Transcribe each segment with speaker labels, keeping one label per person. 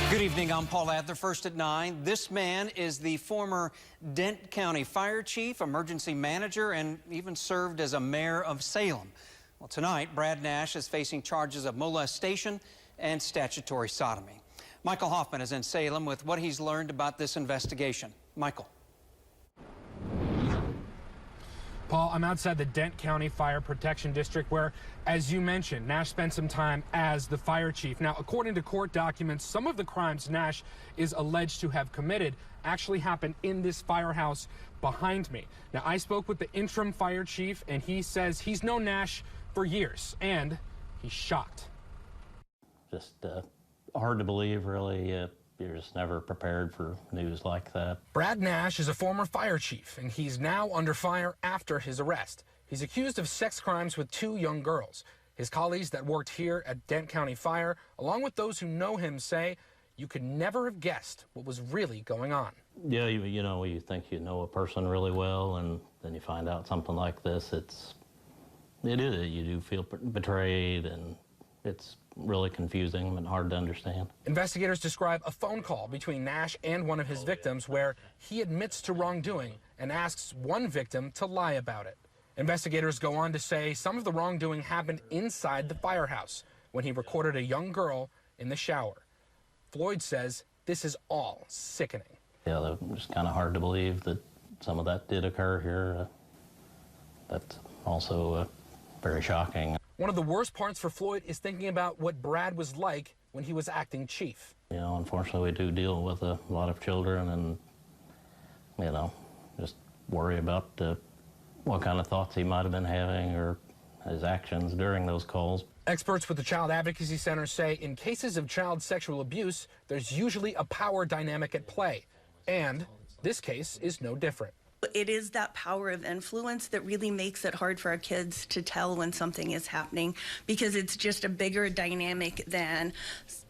Speaker 1: Good evening, I'm Paul Adler, first at 9. This man is the former Dent County fire chief, emergency manager, and even served as a mayor of Salem. Well, tonight, Brad Nash is facing charges of molestation and statutory sodomy. Michael Hoffman is in Salem with what he's learned about this investigation. Michael.
Speaker 2: Paul, I'm outside the Dent County Fire Protection District where, as you mentioned, Nash spent some time as the fire chief. Now, according to court documents, some of the crimes Nash is alleged to have committed actually happened in this firehouse behind me. Now, I spoke with the interim fire chief, and he says he's known Nash for years, and he's shocked.
Speaker 3: Just hard to believe, really. You're just never prepared for news like that.
Speaker 2: Brad Nash is a former fire chief, and he's now under fire after his arrest. He's accused of sex crimes with 2 young girls. His colleagues that worked here at Dent County Fire, along with those who know him, say you could never have guessed what was really going on.
Speaker 3: Yeah, you know, you think you know a person really well, and then you find out something like this. You do feel betrayed, and it's really confusing and hard to understand.
Speaker 2: Investigators describe a phone call between Nash and one of his victims where he admits to wrongdoing and asks one victim to lie about it. Investigators go on to say some of the wrongdoing happened inside the firehouse when he recorded a young girl in the shower. Floyd says this is all sickening.
Speaker 3: Yeah, it's kind of hard to believe that some of that did occur here. That's also very shocking.
Speaker 2: One of the worst parts for Floyd is thinking about what Brad was like when he was acting chief.
Speaker 3: You know, unfortunately, we do deal with a lot of children, and, you know, just worry about what kind of thoughts he might have been having or his actions during those calls.
Speaker 2: Experts with the Child Advocacy Center say in cases of child sexual abuse, there's usually a power dynamic at play, and this case is no different.
Speaker 4: It is that power of influence that really makes it hard for our kids to tell when something is happening, because it's just a bigger dynamic than,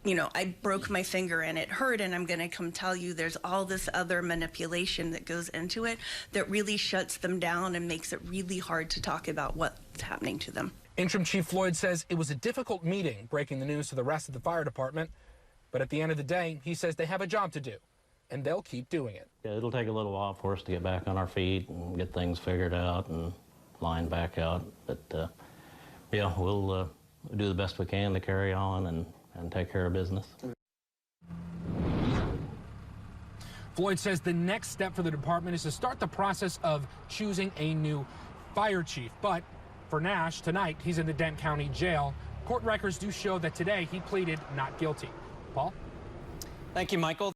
Speaker 4: you know, I broke my finger and it hurt and I'm going to come tell you. There's all this other manipulation that goes into it that really shuts them down and makes it really hard to talk about what's happening to them.
Speaker 2: Interim Chief Floyd says it was a difficult meeting breaking the news to the rest of the fire department, but at the end of the day, he says they have a job to do, and they'll keep doing it.
Speaker 3: Yeah, it'll take a little while for us to get back on our feet and get things figured out and line back out. But, yeah, we'll do the best we can to carry on and take care of business.
Speaker 2: Floyd says the next step for the department is to start the process of choosing a new fire chief. But for Nash, tonight, he's in the Dent County Jail. Court records do show that today he pleaded not guilty. Paul?
Speaker 1: Thank you, Michael.